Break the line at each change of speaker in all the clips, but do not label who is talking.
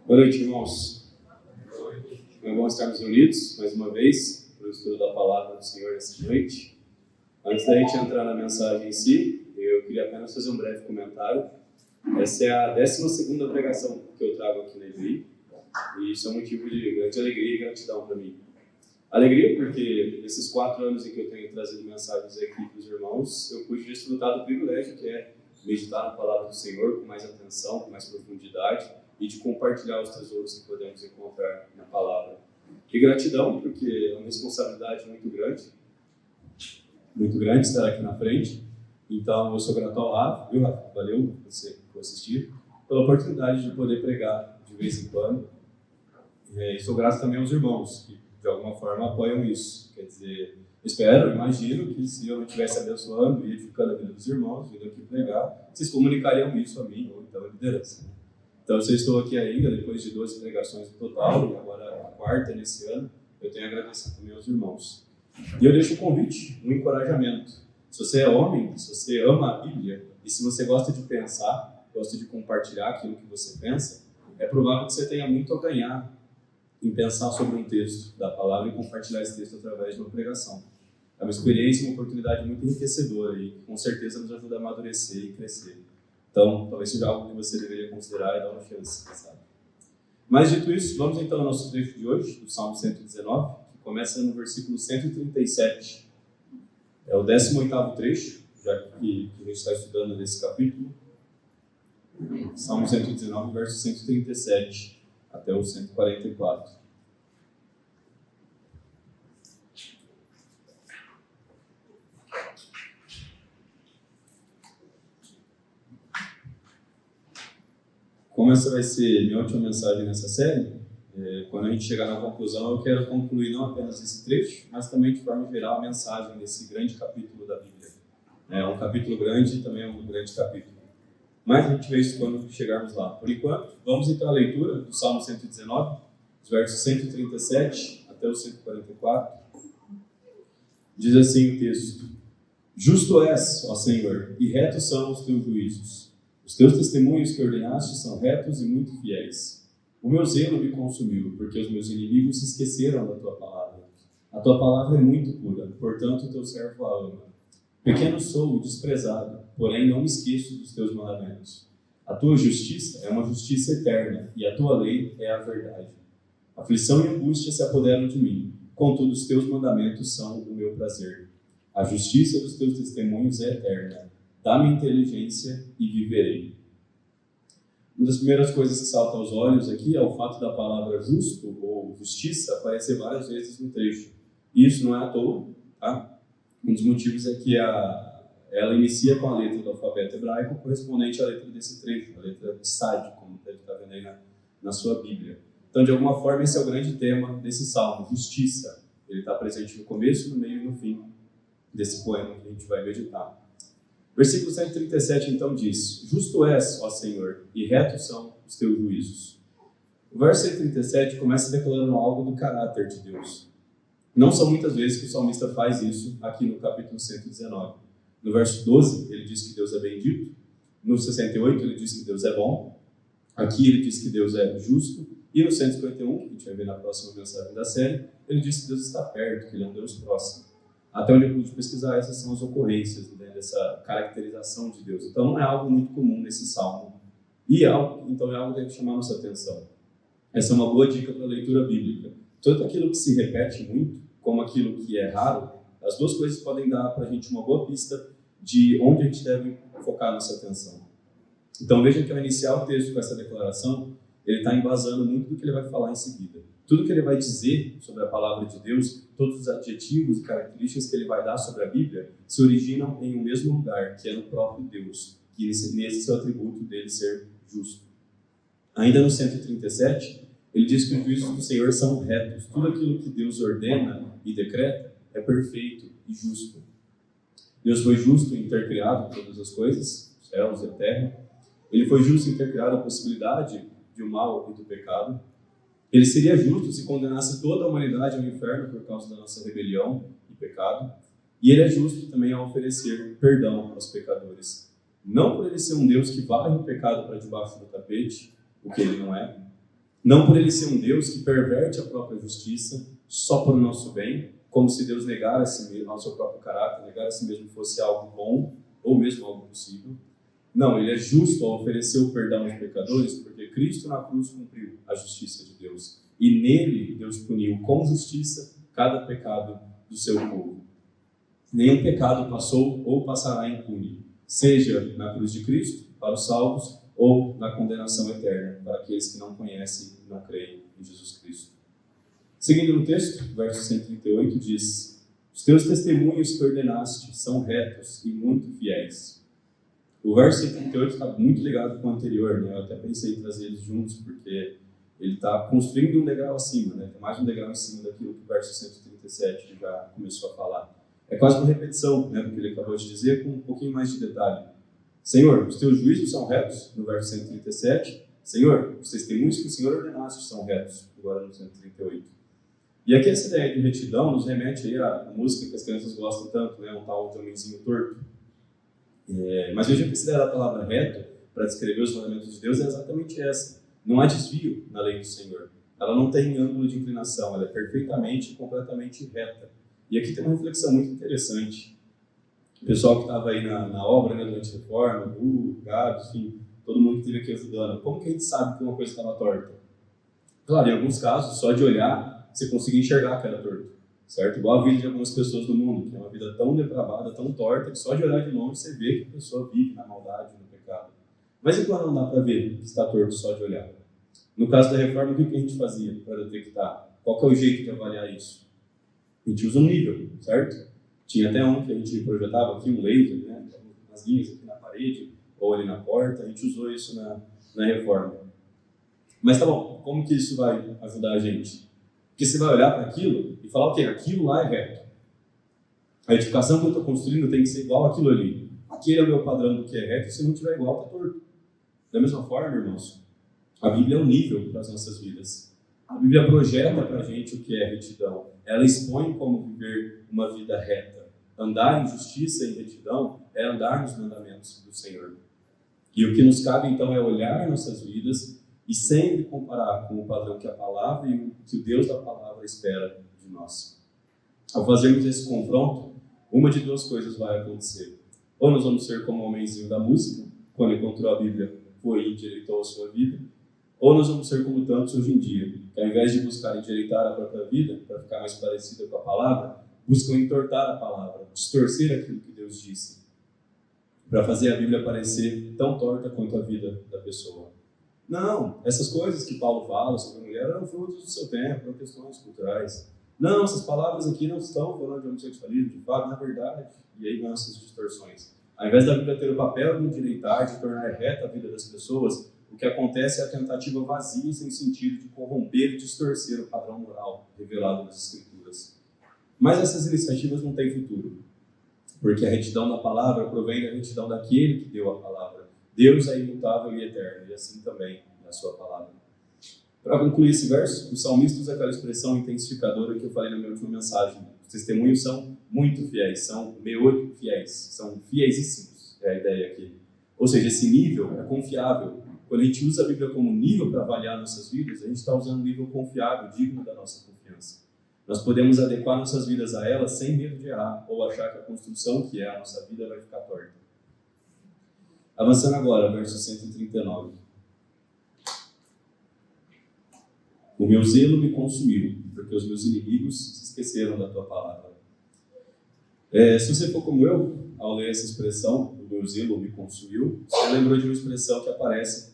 Boa noite, irmãos. É bom estarmos reunidos mais uma vez para o estudo da palavra do Senhor esta noite. Antes da gente entrar na mensagem em si, eu queria apenas fazer um breve comentário. Essa é a 12ª pregação que eu trago aqui na IBI, e isso é um motivo de grande alegria e gratidão para mim. Alegria porque nesses 4 anos em que eu tenho trazido mensagens aqui para os irmãos, eu pude desfrutar do privilégio que é meditar na palavra do Senhor com mais atenção, com mais profundidade, e de compartilhar os tesouros que podemos encontrar na palavra. E gratidão, porque é uma responsabilidade muito grande estar aqui na frente. Então, eu sou grato ao Rafa, viu, Rafa? Valeu você por assistir, pela oportunidade de poder pregar de vez em quando. E sou grato também aos irmãos, que de alguma forma apoiam isso. Quer dizer, imagino que se eu não estivesse abençoando e edificando a vida dos irmãos, vindo aqui pregar, vocês comunicariam isso a mim, ou então a liderança. Então, se eu estou aqui ainda, depois de 12 pregações no total, e agora a 4ª nesse ano, eu tenho a agradecer também aos irmãos. E eu deixo um convite, um encorajamento. Se você é homem, se você ama a Bíblia, e se você gosta de pensar, gosta de compartilhar aquilo que você pensa, é provável que você tenha muito a ganhar em pensar sobre um texto da palavra e compartilhar esse texto através de uma pregação. É uma experiência, uma oportunidade muito enriquecedora e com certeza nos ajuda a amadurecer e crescer. Então, talvez seja algo que você deveria considerar e dar uma chance, sabe? Mas dito isso, vamos então ao nosso trecho de hoje, do Salmo 119, que começa no versículo 137. É o 18º trecho, já que a gente está estudando nesse capítulo. Salmo 119, verso 137 até o 144. Como essa vai ser minha última mensagem nessa série, quando a gente chegar na conclusão, eu quero concluir não apenas esse trecho, mas também de forma geral a mensagem desse grande capítulo da Bíblia. É um capítulo grande e também é um grande capítulo. Mas a gente vê isso quando chegarmos lá. Por enquanto, vamos então à leitura do Salmo 119, os versos 137 até o 144. Diz assim o texto: Justo és, ó Senhor, e retos são os teus juízos. Os teus testemunhos que ordenaste são retos e muito fiéis. O meu zelo me consumiu, porque os meus inimigos se esqueceram da tua palavra. A tua palavra é muito pura, portanto o teu servo a ama. Pequeno sou e desprezado, porém não me esqueço dos teus mandamentos. A tua justiça é uma justiça eterna, e a tua lei é a verdade. Aflição e angústia se apoderam de mim, contudo os teus mandamentos são o meu prazer. A justiça dos teus testemunhos é eterna. Dá-me inteligência e viverei. Uma das primeiras coisas que salta aos olhos aqui é o fato da palavra justo ou justiça aparecer várias vezes no trecho. E isso não é à toa, tá? Um dos motivos é que ela inicia com a letra do alfabeto hebraico correspondente à letra desse trecho, a letra de Sad, como deve estar vendo aí na sua Bíblia. Então, de alguma forma, esse é o grande tema desse salmo, justiça. Ele está presente no começo, no meio e no fim desse poema que a gente vai meditar. Versículo 137, então, diz: Justo és, ó Senhor, e retos são os teus juízos. O verso 137 começa declarando algo do caráter de Deus. Não são muitas vezes que o salmista faz isso aqui no capítulo 119. No verso 12, ele diz que Deus é bendito. No 68, ele diz que Deus é bom. Aqui ele diz que Deus é justo. E no 151, que a gente vai ver na próxima mensagem da série, ele diz que Deus está perto, que ele é um Deus próximo. Até onde eu pude pesquisar, essas são as ocorrências dessa caracterização de Deus. Então não é algo muito comum nesse salmo. Então é algo que deve chamar a nossa atenção. Essa é uma boa dica para a leitura bíblica. Tanto aquilo que se repete muito, como aquilo que é raro, as duas coisas podem dar para a gente uma boa pista de onde a gente deve focar a nossa atenção. Então veja que ao iniciar o texto com essa declaração, ele está embasando muito do que ele vai falar em seguida. Tudo que ele vai dizer sobre a palavra de Deus, todos os adjetivos e características que ele vai dar sobre a Bíblia, se originam em um mesmo lugar, que é no próprio Deus, que nesse seu atributo dele ser justo. Ainda no 137, ele diz que os juízos do Senhor são retos. Tudo aquilo que Deus ordena e decreta é perfeito e justo. Deus foi justo em ter criado todas as coisas, os céus e a terra. Ele foi justo em ter criado a possibilidade de o mal e do pecado. Ele seria justo se condenasse toda a humanidade ao inferno por causa da nossa rebelião e pecado. E ele é justo também a oferecer perdão aos pecadores. Não por ele ser um Deus que varre o pecado para debaixo do tapete, o que ele não é, Não por ele ser um Deus que perverte a própria justiça só para o nosso bem, como se Deus negar a si mesmo, ao seu próprio caráter, negar a si mesmo fosse algo bom ou mesmo algo possível. Não, ele é justo ao oferecer o perdão aos pecadores, porque Cristo na cruz cumpriu a justiça de Deus. E nele Deus puniu com justiça cada pecado do seu povo. Nenhum pecado passou ou passará impune, seja na cruz de Cristo, para os salvos, ou na condenação eterna, para aqueles que não conhecem e não creem em Jesus Cristo. Seguindo no texto, verso 138 diz: os teus testemunhos que ordenaste são retos e muito fiéis. O verso 138 está muito ligado com o anterior, né? Eu até pensei em trazer eles juntos, porque ele está construindo um degrau acima, né? Tem mais um degrau em cima daquilo que o verso 137 já começou a falar. É quase uma repetição, né, do que ele acabou de dizer, com um pouquinho mais de detalhe. Senhor, os teus juízos são retos, no verso 137. Senhor, os testemunhos que o Senhor ordenaste são retos, agora no 138. E aqui essa ideia de retidão nos remete aí à música que as crianças gostam tanto, né, um tal de homenzinho torto. Mas veja que a ideia da palavra reto, para descrever os mandamentos de Deus, é exatamente essa. Não há desvio na lei do Senhor. Ela não tem ângulo de inclinação, ela é perfeitamente e completamente reta. E aqui tem uma reflexão muito interessante. O pessoal que estava aí na obra, né, durante a reforma, o Gabi, enfim, todo mundo que esteve aqui ajudando, como que a gente sabe que uma coisa estava torta? Claro, em alguns casos, só de olhar, você conseguia enxergar que era torto, certo? Igual a vida de algumas pessoas do mundo, que é uma vida tão depravada, tão torta, que só de olhar de longe você vê que a pessoa vive na maldade, no pecado. Mas e quando não dá para ver que está torto só de olhar? No caso da reforma, o que a gente fazia para detectar? Qual que é o jeito de avaliar isso? A gente usa um nível, certo? Tinha até um que a gente projetava aqui, um laser, né? Nas linhas aqui na parede, ou ali na porta, a gente usou isso na reforma. Mas tá bom, como que isso vai ajudar a gente? Porque você vai olhar para aquilo e falar, ok, aquilo lá é reto. A edificação que eu estou construindo tem que ser igual àquilo ali. Aquele é o meu padrão do que é reto, se não tiver igual, está torto. Da mesma forma, irmãos, a Bíblia é um nível para as nossas vidas. A Bíblia projeta para a gente o que é retidão. Ela expõe como viver uma vida reta. Andar em justiça e retidão é andar nos mandamentos do Senhor. E o que nos cabe, então, é olhar nossas vidas e sempre comparar com o padrão que a palavra e o que o Deus da palavra espera de nós. Ao fazermos esse confronto, uma de duas coisas vai acontecer. Ou nós vamos ser como o homenzinho da música, quando encontrou a Bíblia, foi e endireitou a sua vida, ou nós vamos ser como tantos hoje em dia, que ao invés de buscar endireitar a própria vida, para ficar mais parecida com a palavra, buscam entortar a palavra, distorcer aquilo que Deus disse, para fazer a Bíblia parecer tão torta quanto a vida da pessoa. Não, essas coisas que Paulo fala sobre a mulher eram frutos do seu tempo, eram questões culturais. Não, essas palavras aqui não estão falando de homossexualismo, de fato, na verdade. E aí vão essas distorções. Ao invés da Bíblia ter o papel de endireitar, de tornar reta a vida das pessoas, o que acontece é a tentativa vazia e sem sentido de corromper e distorcer o padrão moral revelado nas Escrituras. Mas essas iniciativas não têm futuro, porque a retidão da palavra provém da retidão daquele que deu a palavra. Deus é imutável e eterno, e assim também é a sua palavra. Para concluir esse verso, o salmista usa aquela expressão intensificadora que eu falei na minha última mensagem. Os testemunhos são muito fiéis, são meio fiéis, são fiéisíssimos, é a ideia aqui. Ou seja, esse nível é confiável. Quando a gente usa a Bíblia como nível para avaliar nossas vidas, a gente está usando um nível confiável, digno da nossa confiança. Nós podemos adequar nossas vidas a ela sem medo de errar, ou achar que a construção que é a nossa vida vai ficar torta. Avançando agora, verso 139. O meu zelo me consumiu, porque os meus inimigos se esqueceram da tua palavra. Se você for como eu, ao ler essa expressão, o meu zelo me consumiu, você lembrou de uma expressão que aparece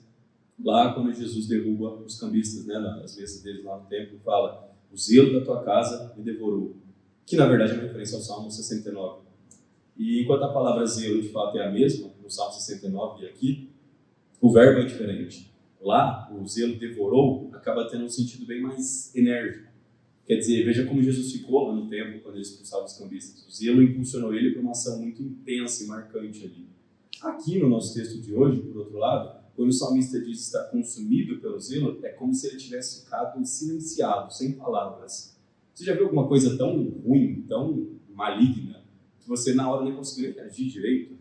lá quando Jesus derruba os cambistas, né, nas mesas deles lá no templo, e fala, o zelo da tua casa me devorou, que na verdade é uma referência ao Salmo 69. E enquanto a palavra zelo de fato é a mesma, no Salmo 69 e aqui, o verbo é diferente. Lá, o zelo devorou acaba tendo um sentido bem mais enérgico. Quer dizer, veja como Jesus ficou lá no templo quando ele expulsava os cambistas. O zelo impulsionou ele para uma ação muito intensa e marcante ali. Aqui no nosso texto de hoje, por outro lado, quando o salmista diz estar consumido pelo zelo, é como se ele tivesse ficado silenciado, sem palavras. Você já viu alguma coisa tão ruim, tão maligna, que você na hora nem conseguiu reagir direito?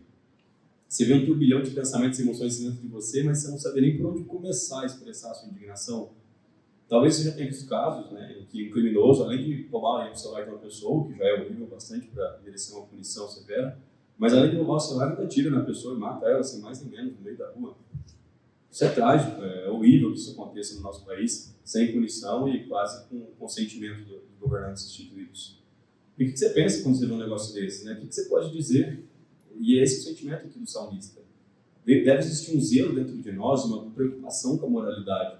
Você vê um turbilhão de pensamentos e emoções dentro de você, mas você não sabe nem por onde começar a expressar a sua indignação. Talvez você já tenha visto casos, né, em que um criminoso, além de roubar o celular de uma pessoa, que já é horrível bastante para merecer uma punição severa, mas além de roubar o celular, ele atira na pessoa e mata ela, sem mais nem menos, no meio da rua. Isso é trágico, é horrível que isso aconteça no nosso país, sem punição e quase com consentimento dos governantes instituídos. E o que você pensa quando você vê um negócio desse? Né? O que você pode dizer? E é esse o sentimento aqui do salmista. Deve existir um zelo dentro de nós, uma preocupação com a moralidade,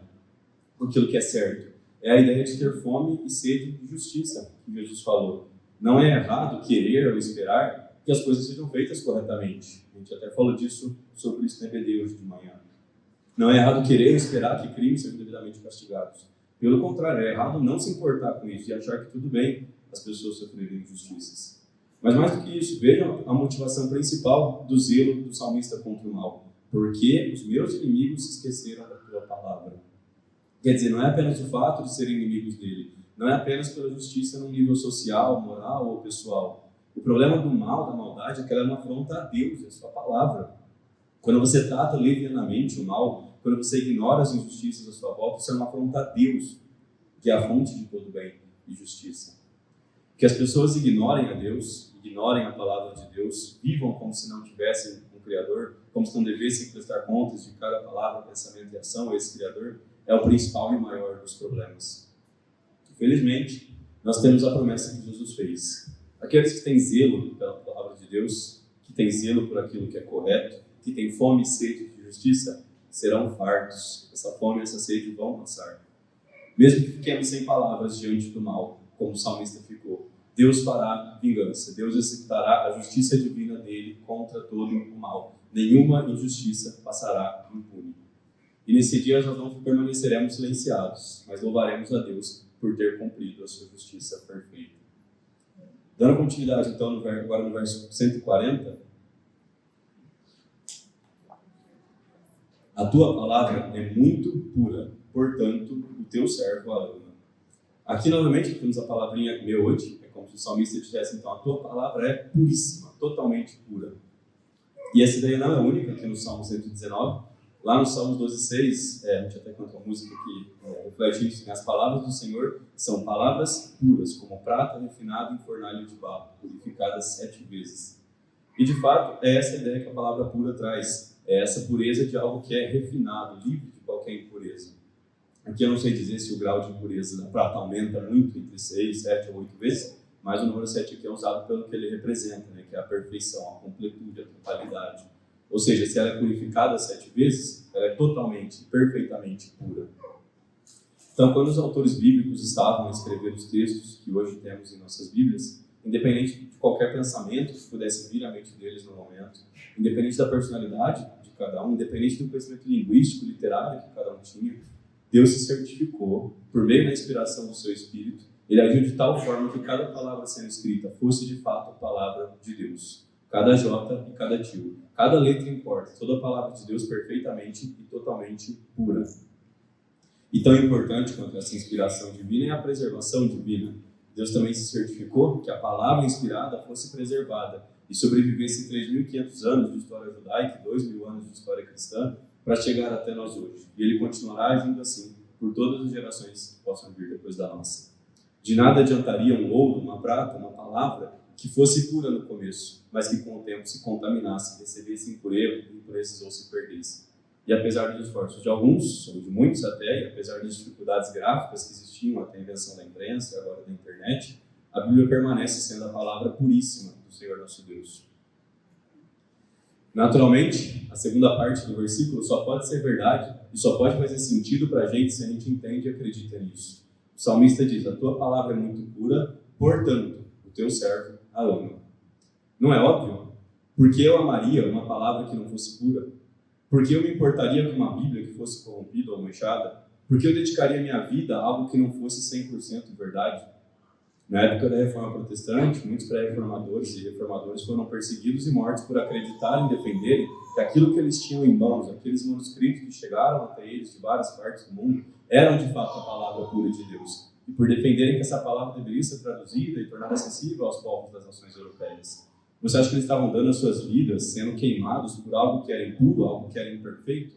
com aquilo que é certo. É a ideia de ter fome e sede de justiça, que Jesus falou. Não é errado querer ou esperar que as coisas sejam feitas corretamente. A gente até falou disso sobre isso no EBD hoje de manhã. Não é errado querer ou esperar que crimes sejam devidamente castigados. Pelo contrário, é errado não se importar com isso e achar que tudo bem as pessoas sofrerem injustiças. Mas mais do que isso, vejam a motivação principal do zelo do salmista contra o mal. Porque os meus inimigos se esqueceram da tua palavra. Quer dizer, não é apenas o fato de serem inimigos dele, não é apenas pela justiça no nível social, moral ou pessoal. O problema do mal, da maldade, é que ela é uma afronta a Deus, a sua palavra. Quando você trata levianamente o mal, quando você ignora as injustiças à sua volta, isso é uma afronta a Deus, que é a fonte de todo bem e justiça. Que as pessoas ignorem a Deus, ignorem a palavra de Deus, vivam como se não tivessem um Criador, como se não devessem prestar contas de cada palavra, pensamento e ação a esse Criador, é o principal e maior dos problemas. Infelizmente, nós temos a promessa que Jesus fez. Aqueles que têm zelo pela palavra de Deus, que têm zelo por aquilo que é correto, que têm fome e sede de justiça, serão fartos. Essa fome e essa sede vão passar. Mesmo que fiquemos sem palavras diante do mal, como o salmista ficou, Deus fará vingança. Deus executará a justiça divina dele contra todo o mal. Nenhuma injustiça passará impune. E nesse dia nós não permaneceremos silenciados, mas louvaremos a Deus por ter cumprido a sua justiça perfeita. Dando continuidade, então, agora no verso 140. A tua palavra é muito pura, portanto, o teu servo a ama. Aqui, novamente, temos a palavrinha meode, é como se o salmista dissesse, então, a tua palavra é puríssima, totalmente pura. E essa ideia não é única aqui no Salmo 119. Lá no Salmo 12,6, a gente até canta uma música que reflete isso, que as palavras do Senhor são palavras puras, como prata refinada em fornalha de barro, purificadas 7 vezes. E, de fato, é essa ideia que a palavra pura traz. É essa pureza de algo que é refinado, livre de qualquer impureza. Aqui eu não sei dizer se o grau de impureza da prata aumenta muito, entre 6, 7 ou 8 vezes, mas o número 7 aqui é usado pelo que ele representa, né, que é a perfeição, a completude, a totalidade. Ou seja, se ela é purificada 7 vezes, ela é totalmente, perfeitamente pura. Então, quando os autores bíblicos estavam a escrever os textos que hoje temos em nossas Bíblias, independente de qualquer pensamento que pudesse vir à mente deles no momento, independente da personalidade de cada um, independente do conhecimento linguístico, literário que cada um tinha, Deus se certificou, por meio da inspiração do seu Espírito, ele agiu de tal forma que cada palavra sendo escrita fosse de fato a palavra de Deus. Cada J e cada tio, cada letra importa, toda a palavra de Deus perfeitamente e totalmente pura. E tão importante quanto essa inspiração divina é a preservação divina. Deus também se certificou que a palavra inspirada fosse preservada e sobrevivesse 3.500 anos de história judaica e 2.000 anos de história cristã para chegar até nós hoje. E ele continuará agindo assim por todas as gerações que possam vir depois da nossa. De nada adiantaria um ouro, uma prata, uma palavra que fosse pura no começo, mas que com o tempo se contaminasse, recebesse impurezas ou se perdesse. E apesar dos esforços de alguns, ou de muitos até, e apesar das dificuldades gráficas que existiam até a invenção da imprensa e agora da internet, a Bíblia permanece sendo a palavra puríssima do Senhor nosso Deus. Naturalmente, a segunda parte do versículo só pode ser verdade e só pode fazer sentido para a gente se a gente entende e acredita nisso. O salmista diz, a tua palavra é muito pura, portanto, o teu servo a ama. Não é óbvio? Porque eu amaria uma palavra que não fosse pura? Porque eu me importaria com uma Bíblia que fosse corrompida ou manchada? Porque eu dedicaria minha vida a algo que não fosse 100% verdade? Na época da Reforma Protestante, muitos pré-reformadores e reformadores foram perseguidos e mortos por acreditarem e defenderem que aquilo que eles tinham em mãos, aqueles manuscritos que chegaram até eles de várias partes do mundo, eram de fato a palavra pura de Deus. E por defenderem que essa palavra deveria ser traduzida e tornada acessível aos povos das nações europeias. Você acha que eles estavam dando as suas vidas, sendo queimados por algo que era impuro, algo que era imperfeito?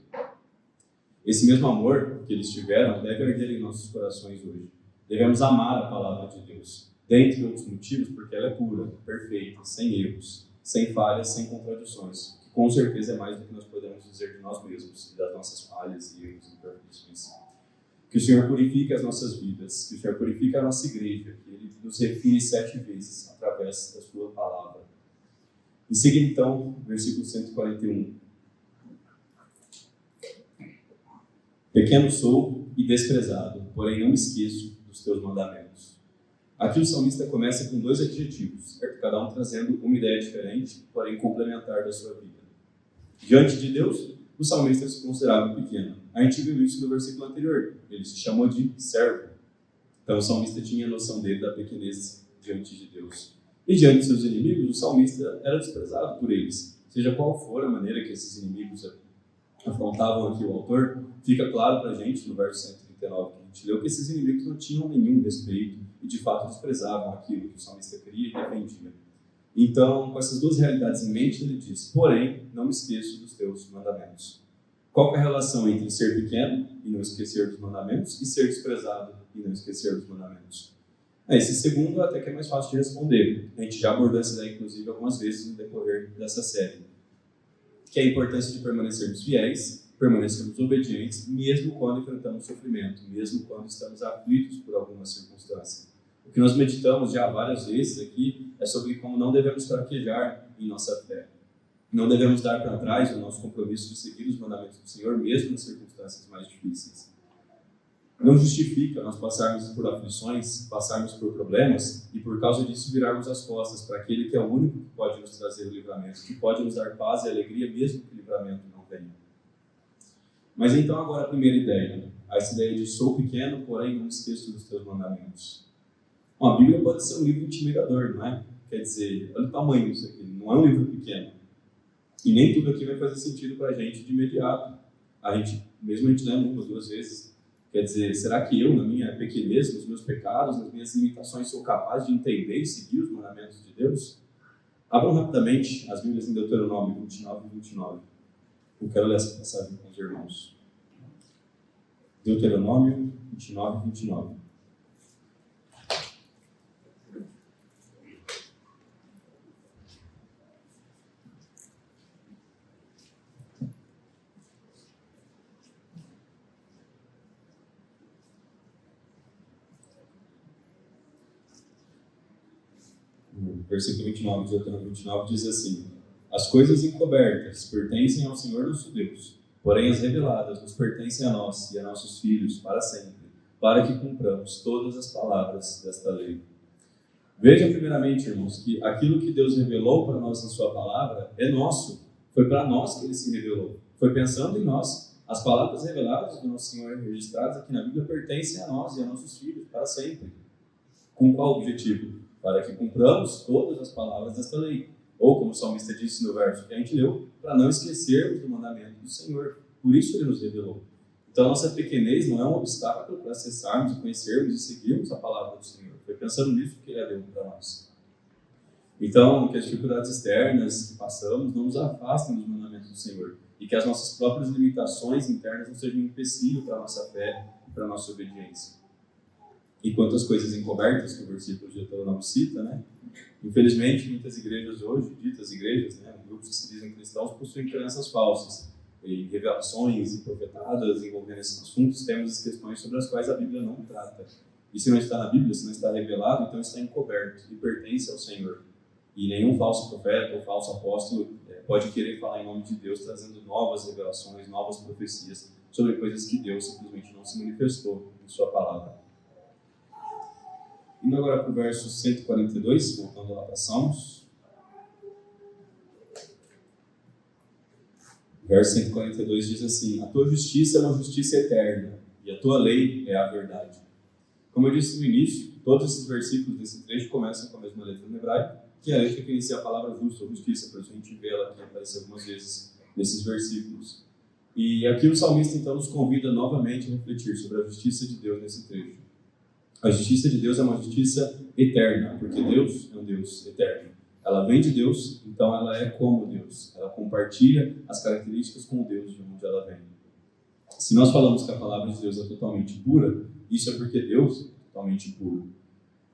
Esse mesmo amor que eles tiveram deve arder em nossos corações hoje. Devemos amar a palavra de Deus, dentre outros motivos, porque ela é pura, perfeita, sem erros, sem falhas, sem contradições, que com certeza é mais do que nós podemos dizer de nós mesmos e das nossas falhas e erros e imperfeições. Que o Senhor purifique as nossas vidas, que o Senhor purifique a nossa igreja, que Ele nos refine 7 vezes através da sua palavra. Em seguida, então, versículo 141. Pequeno sou e desprezado, porém não me esqueço dos teus mandamentos. Aqui o salmista começa com 2 adjetivos, certo? Cada um trazendo uma ideia diferente, porém complementar da sua vida. Diante de Deus, o salmista se considerava pequeno. A gente viu isso no versículo anterior. Ele se chamou de servo. Então o salmista tinha noção dele da pequenez diante de Deus. E diante de seus inimigos, o salmista era desprezado por eles. Seja qual for a maneira que esses inimigos afrontavam aqui o autor, fica claro para a gente, no verso 139 que a gente leu, que esses inimigos não tinham nenhum respeito e de fato desprezavam aquilo que o salmista queria e defendia. Então, com essas 2 realidades em mente, ele diz: porém, não me esqueço dos teus mandamentos. Qual é a relação entre ser pequeno e não esquecer dos mandamentos e ser desprezado e não esquecer dos mandamentos? Esse segundo até que é mais fácil de responder. A gente já abordou essa ideia, inclusive, algumas vezes no decorrer dessa série. Que é a importância de permanecermos fiéis, permanecermos obedientes, mesmo quando enfrentamos sofrimento, mesmo quando estamos aflitos por alguma circunstância. O que nós meditamos já várias vezes aqui é sobre como não devemos fraquejar em nossa fé. Não devemos dar para trás o nosso compromisso de seguir os mandamentos do Senhor, mesmo nas circunstâncias mais difíceis. Não justifica nós passarmos por aflições, passarmos por problemas e por causa disso virarmos as costas para aquele que é o único que pode nos trazer o livramento, que pode nos dar paz e alegria mesmo que o livramento não venha. Mas então agora a primeira ideia, essa ideia de sou pequeno, porém não esqueço dos teus mandamentos. Bom, a Bíblia pode ser um livro intimidador, não é? Quer dizer, olha o tamanho disso aqui, não é um livro pequeno. E nem tudo aqui vai fazer sentido para a gente de imediato. Mesmo a gente lendo 1 ou 2 vezes, quer dizer, será que eu, na minha pequenez, nos meus pecados, nas minhas limitações, sou capaz de entender e seguir os mandamentos de Deus? Abram rapidamente as Bíblias em Deuteronômio 29 e 29. Eu quero ler essa passagem com os irmãos. Deuteronômio 29 e 29. Versículo 29, Deuteronômio 29, diz assim: as coisas encobertas pertencem ao Senhor nosso Deus, porém as reveladas nos pertencem a nós e a nossos filhos para sempre, para que cumpramos todas as palavras desta lei. Vejam primeiramente, irmãos, que aquilo que Deus revelou para nós em sua palavra é nosso. Foi para nós que ele se revelou. Foi pensando em nós. As palavras reveladas do nosso Senhor registradas aqui na Bíblia pertencem a nós e a nossos filhos para sempre. Com qual objetivo? Para que cumpramos todas as palavras desta lei. Ou, como o salmista disse no verso que a gente leu, para não esquecermos do mandamento do Senhor. Por isso ele nos revelou. Então, a nossa pequenez não é um obstáculo para acessarmos, conhecermos e seguirmos a palavra do Senhor. Foi pensando nisso que ele deu para nós. Então, que as dificuldades externas que passamos não nos afastem dos mandamentos do Senhor. E que as nossas próprias limitações internas não sejam um empecilho para a nossa fé e para a nossa obediência. E quantas coisas encobertas que o versículo de Deuteronômio cita, né? Infelizmente, muitas igrejas hoje, ditas igrejas, né, grupos que se dizem cristãos, possuem crenças falsas, e revelações e profetadas envolvendo esses assuntos, temas e questões sobre as quais a Bíblia não trata. E se não está na Bíblia, se não está revelado, então está encoberto e pertence ao Senhor. E nenhum falso profeta ou falso apóstolo pode querer falar em nome de Deus, trazendo novas revelações, novas profecias sobre coisas que Deus simplesmente não se manifestou em sua palavra. Indo agora para o verso 142, voltando lá para Salmos. O verso 142 diz assim: a tua justiça é uma justiça eterna, e a tua lei é a verdade. Como eu disse no início, todos esses versículos desse trecho começam com a mesma letra no hebraico, que é a letra que inicia a palavra justo ou justiça, por isso a gente vê ela aqui aparecer algumas vezes nesses versículos. E aqui o salmista então nos convida novamente a refletir sobre a justiça de Deus nesse trecho. A justiça de Deus é uma justiça eterna, porque Deus é um Deus eterno. Ela vem de Deus, então ela é como Deus. Ela compartilha as características com o Deus de onde ela vem. Se nós falamos que a palavra de Deus é totalmente pura, isso é porque Deus é totalmente puro.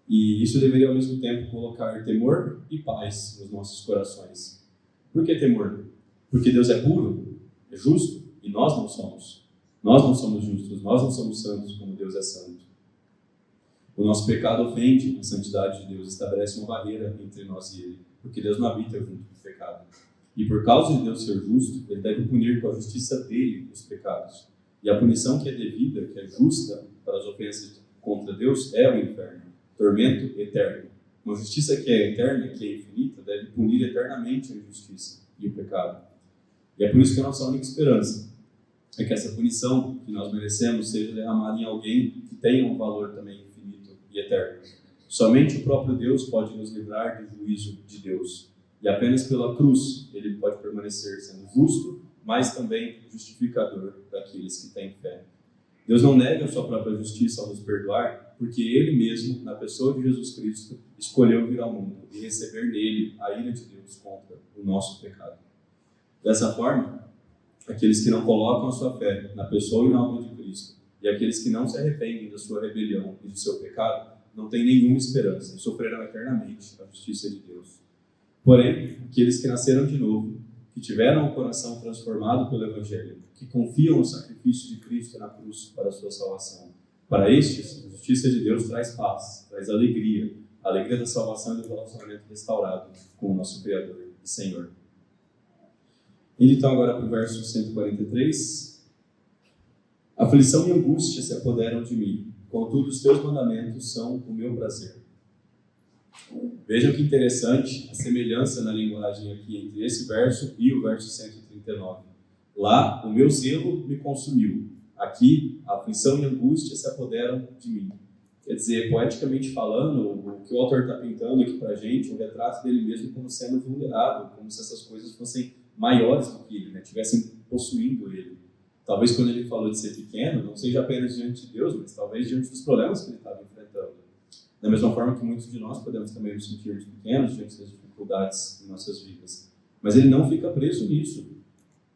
E isso deveria, ao mesmo tempo, colocar temor e paz nos nossos corações. Por que temor? Porque Deus é puro, é justo, e nós não somos. Nós não somos justos, nós não somos santos como Deus é santo. O nosso pecado ofende a santidade de Deus, estabelece uma barreira entre nós e Ele, porque Deus não habita junto com o pecado. E por causa de Deus ser justo, Ele deve punir com a justiça dele os pecados. E a punição que é devida, que é justa para as ofensas contra Deus, é o inferno, tormento eterno. Uma justiça que é eterna, que é infinita, deve punir eternamente a injustiça e o pecado. E é por isso que a nossa única esperança é que essa punição que nós merecemos seja derramada em alguém que tenha um valor também infinito e eterno. Somente o próprio Deus pode nos livrar do juízo de Deus. E apenas pela cruz ele pode permanecer sendo justo, mas também justificador daqueles que têm fé. Deus não nega a sua própria justiça ao nos perdoar, porque Ele mesmo, na pessoa de Jesus Cristo, escolheu vir ao mundo e receber nele a ira de Deus contra o nosso pecado. Dessa forma, aqueles que não colocam a sua fé na pessoa e na obra de Cristo, e aqueles que não se arrependem da sua rebelião e do seu pecado, não têm nenhuma esperança e sofrerão eternamente a justiça de Deus. Porém, aqueles que nasceram de novo, que tiveram o coração transformado pelo Evangelho, que confiam no sacrifício de Cristo na cruz para a sua salvação, para estes, a justiça de Deus traz paz, traz alegria, a alegria da salvação e do relacionamento restaurado com o nosso Criador e Senhor. Indo então agora para o verso 143. Aflição e angústia se apoderam de mim, contudo os teus mandamentos são o meu prazer. Vejam que interessante a semelhança na linguagem aqui entre esse verso e o verso 139. Lá, o meu zelo me consumiu. Aqui, a aflição e a angústia se apoderam de mim. Quer dizer, poeticamente falando, o que o autor está pintando aqui para a gente, um retrato dele mesmo como sendo vulnerável, como se essas coisas fossem maiores do que ele, né? Tivessem possuindo ele. Talvez quando ele falou de ser pequeno, não seja apenas diante de Deus, mas talvez diante dos problemas que ele estava enfrentando. Da mesma forma que muitos de nós podemos também nos sentir pequenos diante das dificuldades em nossas vidas. Mas ele não fica preso nisso.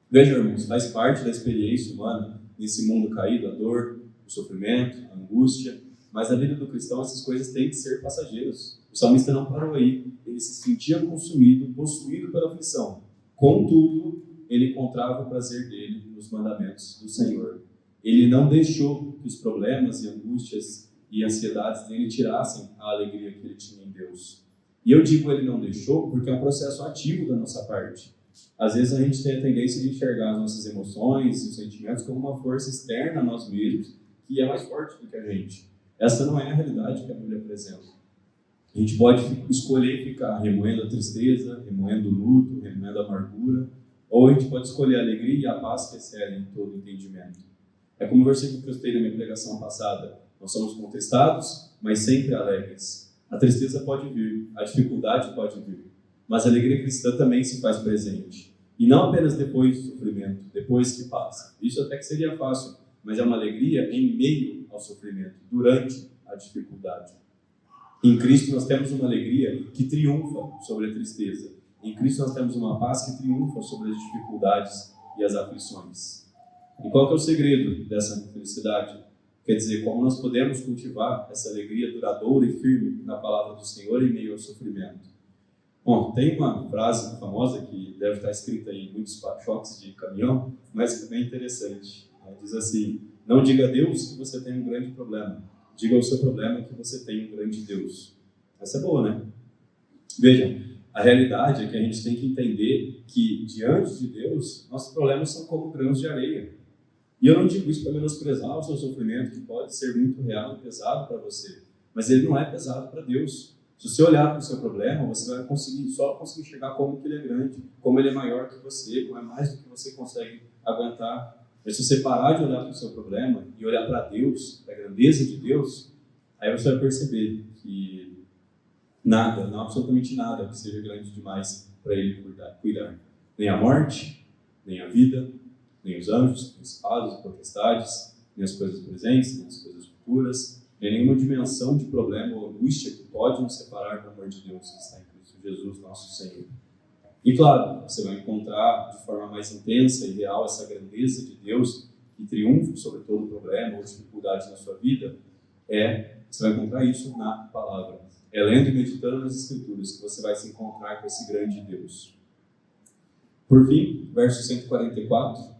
Vejam, irmãos, faz parte da experiência humana nesse mundo caído, a dor, o sofrimento, a angústia. Mas na vida do cristão essas coisas têm que ser passageiras. O salmista não parou aí. Ele se sentia consumido, possuído pela aflição. Contudo, ele encontrava o prazer dele nos mandamentos do Senhor. Ele não deixou que os problemas e angústias e ansiedades dele tirassem a alegria que ele tinha em Deus. E eu digo ele não deixou porque é um processo ativo da nossa parte. Às vezes a gente tem a tendência de enxergar as nossas emoções e os sentimentos como uma força externa a nós mesmos, que é mais forte do que a gente. Essa não é a realidade que a Bíblia apresenta. A gente pode escolher ficar remoendo a tristeza, remoendo o luto, remoendo a amargura, ou a gente pode escolher a alegria e a paz que excedem todo entendimento. É como o versículo que eu citei na minha pregação passada. Nós somos contristados, mas sempre alegres. A tristeza pode vir, a dificuldade pode vir, mas a alegria cristã também se faz presente. E não apenas depois do sofrimento, depois que passa. Isso até que seria fácil, mas é uma alegria em meio ao sofrimento, durante a dificuldade. Em Cristo nós temos uma alegria que triunfa sobre a tristeza. Em Cristo nós temos uma paz que triunfa sobre as dificuldades e as aflições. E qual que é o segredo dessa felicidade? Quer dizer, como nós podemos cultivar essa alegria duradoura e firme na palavra do Senhor em meio ao sofrimento? Bom, tem uma frase famosa que deve estar escrita em muitos para-choques de caminhão, mas que é bem interessante. Diz assim: não diga a Deus que você tem um grande problema, diga ao seu problema que você tem um grande Deus. Essa é boa, né? Vejam, a realidade é que a gente tem que entender que, diante de Deus, nossos problemas são como grãos de areia. E eu não digo isso para menosprezar o seu sofrimento, que pode ser muito real e pesado para você, mas ele não é pesado para Deus. Se você olhar para o seu problema, você vai só conseguir enxergar como que ele é grande, como ele é maior que você, como é mais do que você consegue aguentar. Mas se você parar de olhar para o seu problema e olhar para Deus, para a grandeza de Deus, aí você vai perceber que nada, não absolutamente nada que seja grande demais para ele cuidar. Nem a morte, nem a vida, nem os anjos, principados e potestades, nem as coisas presentes, nem as coisas futuras, nem nenhuma dimensão de problema ou angústia que pode nos separar do amor de Deus que está em Cristo Jesus, nosso Senhor. E claro, você vai encontrar de forma mais intensa e real essa grandeza de Deus e triunfo sobre todo problema ou dificuldade na sua vida, você vai encontrar isso na palavra. É lendo e meditando nas Escrituras que você vai se encontrar com esse grande Deus. Por fim, verso 144.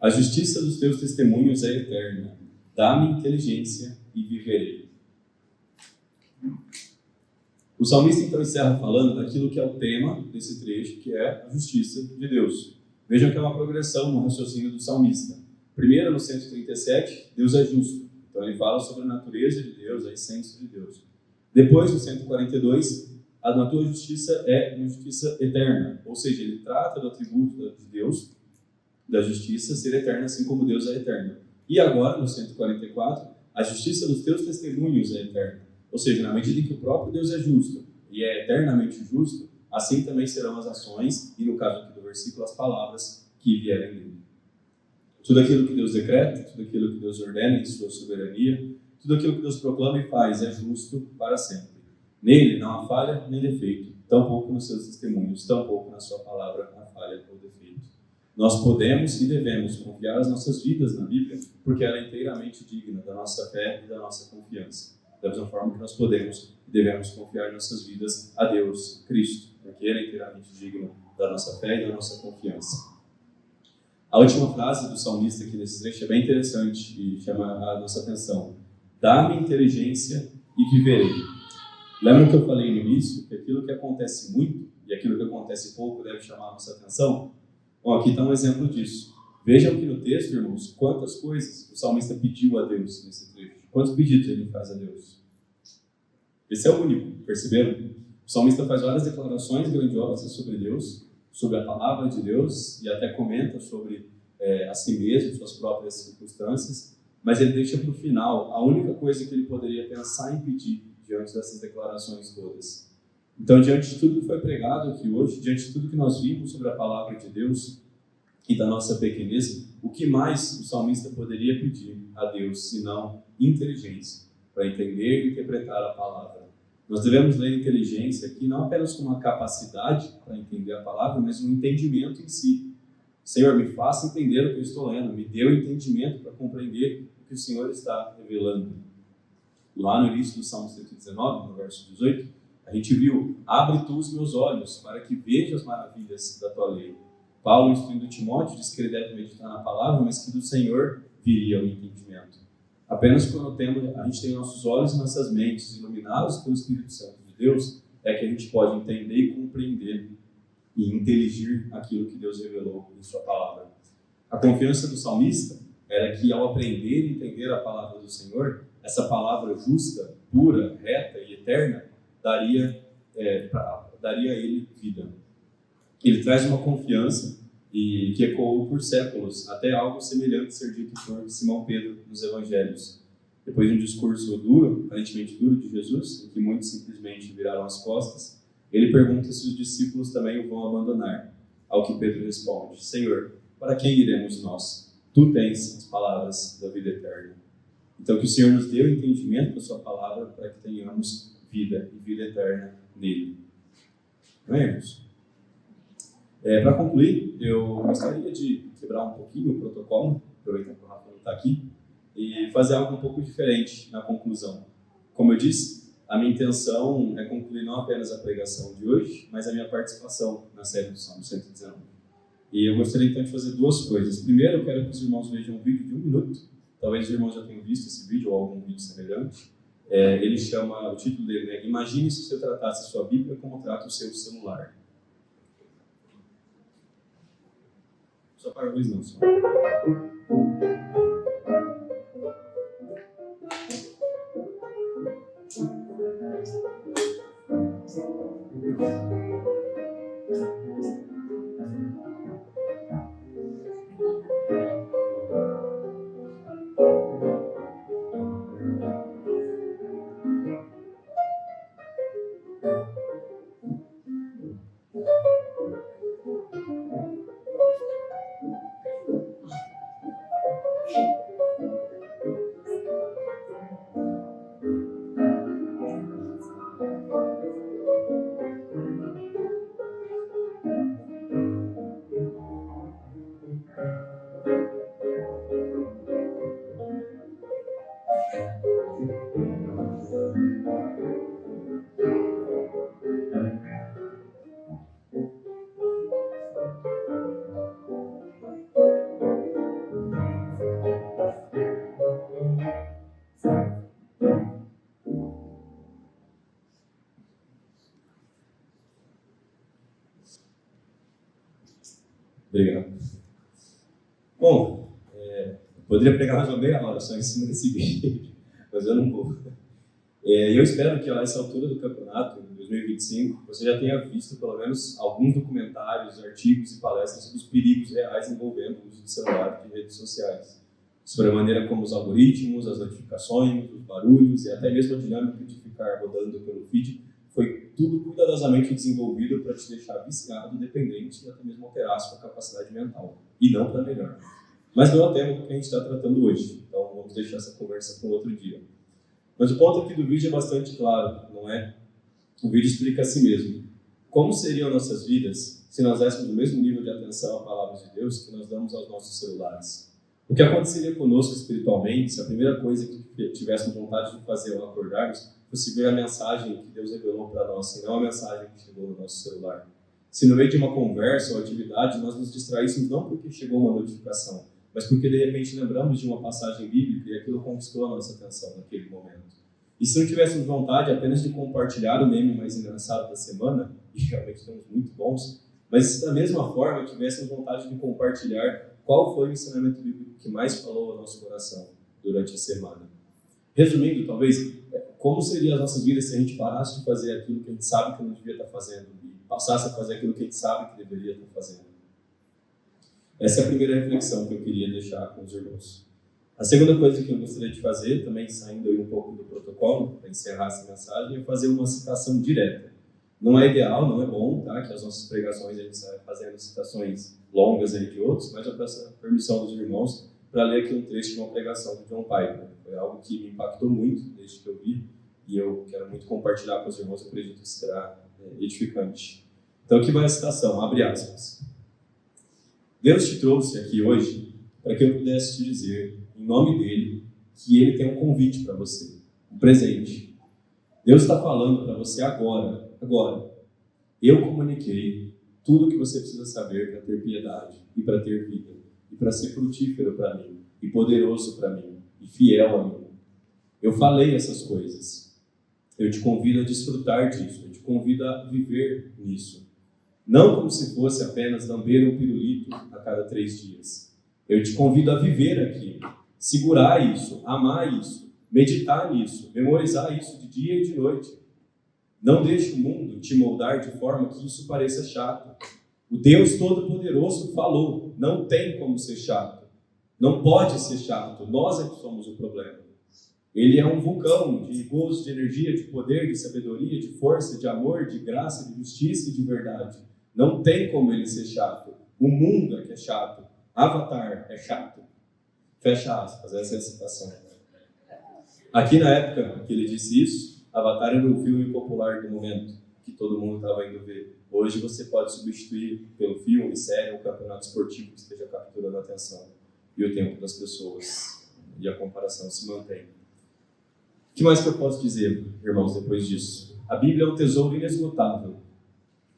A justiça dos teus testemunhos é eterna. Dá-me inteligência e viverei. O salmista então encerra falando daquilo que é o tema desse trecho, que é a justiça de Deus. Vejam que é uma progressão no raciocínio do salmista. Primeiro, no 137, Deus é justo. Então ele fala sobre a natureza de Deus, a essência de Deus. Depois, no 142, a tua justiça é uma justiça eterna. Ou seja, ele trata do atributo de Deus, da justiça, ser eterna, assim como Deus é eterno. E agora, no 144, a justiça dos teus testemunhos é eterna. Ou seja, na medida em que o próprio Deus é justo e é eternamente justo, assim também serão as ações, e no caso aqui do versículo, as palavras que vierem dele. Tudo aquilo que Deus decreta, tudo aquilo que Deus ordena em sua soberania, tudo aquilo que Deus proclama e faz é justo para sempre. Nele não há falha nem defeito, tampouco nos seus testemunhos, tampouco na sua palavra há falha ou defeito. Nós podemos e devemos confiar as nossas vidas na Bíblia, porque ela é inteiramente digna da nossa fé e da nossa confiança. Da mesma forma que nós podemos e devemos confiar nossas vidas a Deus, Cristo, porque Ele é inteiramente digno da nossa fé e da nossa confiança. A última frase do salmista aqui nesse trecho é bem interessante e chama a nossa atenção. Dá-me inteligência e viverei. Lembra que eu falei no início que aquilo que acontece muito e aquilo que acontece pouco deve chamar a nossa atenção? Bom, aqui está um exemplo disso. Vejam que no texto, irmãos, quantas coisas o salmista pediu a Deus nesse trecho. Quantos pedidos ele faz a Deus? Esse é o único, perceberam? O salmista faz várias declarações grandiosas sobre Deus, sobre a palavra de Deus, e até comenta sobre a si mesmo, suas próprias circunstâncias, mas ele deixa para o final a única coisa que ele poderia pensar em pedir diante dessas declarações todas. Então, diante de tudo que foi pregado aqui hoje, diante de tudo que nós vimos sobre a palavra de Deus e da nossa pequenez, o que mais o salmista poderia pedir a Deus, senão inteligência, para entender e interpretar a palavra? Nós devemos ler inteligência aqui não apenas como uma capacidade para entender a palavra, mas um entendimento em si. Senhor, me faça entender o que eu estou lendo, me dê o entendimento para compreender o que o Senhor está revelando. Lá no início do Salmo 119, no verso 18, a gente viu, abre tu os meus olhos para que veja as maravilhas da tua lei. Paulo, instruindo Timóteo, diz que ele deve meditar na palavra, mas que do Senhor viria o entendimento. Apenas quando a gente tem nossos olhos e nossas mentes iluminados pelo Espírito Santo de Deus, é que a gente pode entender e compreender e inteligir aquilo que Deus revelou em sua palavra. A confiança do salmista era que ao aprender e entender a palavra do Senhor, essa palavra justa, pura, reta e eterna, daria a ele vida. Ele traz uma confiança e que ecoou por séculos, até algo semelhante ser dito por Simão Pedro nos Evangelhos. Depois de um discurso duro, aparentemente duro de Jesus, em que muitos simplesmente viraram as costas, ele pergunta se os discípulos também o vão abandonar. Ao que Pedro responde: Senhor, para quem iremos nós? Tu tens as palavras da vida eterna. Então que o Senhor nos dê o entendimento da sua palavra para que tenhamos vida e vida eterna nele. Não é, irmãos? Para concluir, eu gostaria de quebrar um pouquinho o protocolo, aproveitando que o Rafa não está aqui, e fazer algo um pouco diferente na conclusão. Como eu disse, a minha intenção é concluir não apenas a pregação de hoje, mas a minha participação na série do Salmo 119. E eu gostaria então de fazer duas coisas. Primeiro, eu quero que os irmãos vejam um vídeo de 1 minuto. Talvez os irmãos já tenham visto esse vídeo ou algum vídeo semelhante. Ele chama, o título dele é Imagine se você tratasse a sua Bíblia como trata o seu celular. Só para a luz não, só. Obrigado. Bom, eu poderia pregar mais uma meia hora só em cima desse vídeo, mas eu não vou. Eu espero que a essa altura do campeonato, em 2025, você já tenha visto pelo menos alguns documentários, artigos e palestras sobre os perigos reais envolvendo o uso de celular e de redes sociais. Sobre a maneira como os algoritmos, as notificações, os barulhos e até mesmo a dinâmica de ficar rodando pelo feed foi tudo cuidadosamente desenvolvido para te deixar viciado, dependente e até mesmo alterar a sua capacidade mental. E não para melhor. Mas não é o tema que a gente está tratando hoje, então vamos deixar essa conversa para um outro dia. Mas o ponto aqui do vídeo é bastante claro, não é? O vídeo explica a si mesmo. Como seriam nossas vidas se nós dessemos o mesmo nível de atenção à palavra de Deus que nós damos aos nossos celulares? O que aconteceria conosco espiritualmente se a primeira coisa que tivéssemos vontade de fazer ao acordarmos fosse ver a mensagem que Deus revelou para nós, e não a mensagem que chegou no nosso celular? Se no meio de uma conversa ou atividade nós nos distraíssemos não porque chegou uma notificação, mas porque de repente lembramos de uma passagem bíblica e aquilo conquistou a nossa atenção naquele momento. E se não tivéssemos vontade apenas de compartilhar o meme mais engraçado da semana, e realmente temos muito bons, mas se da mesma forma tivéssemos vontade de compartilhar qual foi o ensinamento bíblico que mais falou ao nosso coração durante a semana. Resumindo, talvez, como seriam as nossas vidas se a gente parasse de fazer aquilo que a gente sabe que não devia estar fazendo e passasse a fazer aquilo que a gente sabe que deveria estar fazendo? Essa é a primeira reflexão que eu queria deixar com os irmãos. A segunda coisa que eu gostaria de fazer, também saindo aí um pouco do protocolo, para encerrar essa mensagem, é fazer uma citação direta. Não é ideal, não é bom, tá? Que as nossas pregações a gente saia fazendo citações longas aí de outros, mas eu peço a permissão dos irmãos para ler aqui um trecho de uma pregação de John Piper. Foi algo que me impactou muito desde que eu vi e eu quero muito compartilhar com os irmãos, eu acredito que será edificante. Então aqui vai a citação, abre aspas. Deus te trouxe aqui hoje para que eu pudesse te dizer, em nome dele, que ele tem um convite para você, um presente. Deus está falando para você agora. Eu comuniquei tudo o que você precisa saber para ter piedade e para ter vida, e para ser frutífero para mim, e poderoso para mim, e fiel a mim. Eu falei essas coisas. Eu te convido a desfrutar disso, eu te convido a viver nisso. Não como se fosse apenas lamber um pirulito a cada 3 dias. Eu te convido a viver aquilo, segurar isso, amar isso, meditar nisso, memorizar isso de dia e de noite. Não deixe o mundo te moldar de forma que isso pareça chato. O Deus Todo-Poderoso falou, não tem como ser chato. Não pode ser chato, nós é que somos o problema. Ele é um vulcão de gozo, de energia, de poder, de sabedoria, de força, de amor, de graça, de justiça e de verdade. Não tem como ele ser chato. O mundo é que é chato. Avatar é chato. Fecha aspas, essa é a citação. Aqui na época que ele disse isso, Avatar era um filme popular do momento, que todo mundo estava indo ver. Hoje você pode substituir pelo filme, série ou campeonato esportivo que esteja capturando a atenção e o tempo das pessoas. E a comparação se mantém. O que mais que eu posso dizer, irmãos, depois disso? A Bíblia é um tesouro inesgotável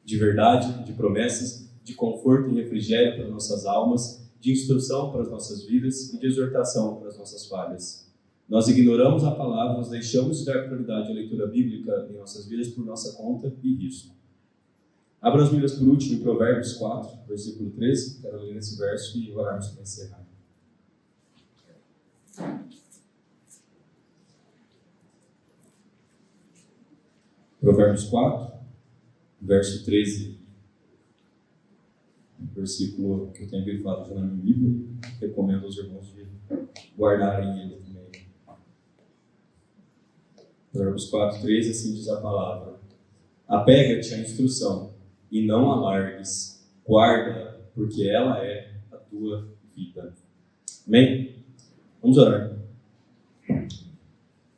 de verdade, de promessas, de conforto e refrigério para nossas almas, de instrução para as nossas vidas e de exortação para as nossas falhas. Nós ignoramos a palavra, nós deixamos de dar prioridade à leitura bíblica em nossas vidas por nossa conta e risco. Abra as Bíblias por último em Provérbios 4, versículo 13. Quero ler esse verso e orarmos para encerrar. Provérbios 4, verso 13. Versículo que eu tenho grifado já na minha Bíblia. Recomendo aos irmãos de guardarem ele também. Provérbios 4, 13, assim diz a palavra. Apega-te à instrução e não a largues. Guarda, porque ela é a tua vida. Amém? Vamos orar.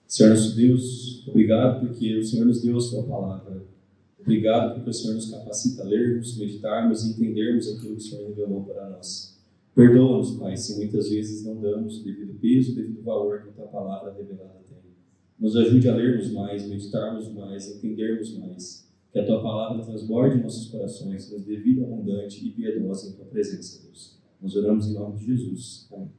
Senhor nosso Deus, obrigado porque o Senhor nos deu a sua palavra. Obrigado porque o Senhor nos capacita a lermos, meditarmos e entendermos aquilo que o Senhor revelou para nós. Perdoa-nos, Pai, se muitas vezes não damos o devido peso, o devido valor que a tua palavra revelada tem. Nos ajude a lermos mais, meditarmos mais, entendermos mais. Que a tua palavra transborde em nossos corações, nos dê vida abundante e piedosa em tua presença, Deus. Nós oramos em nome de Jesus. Amém.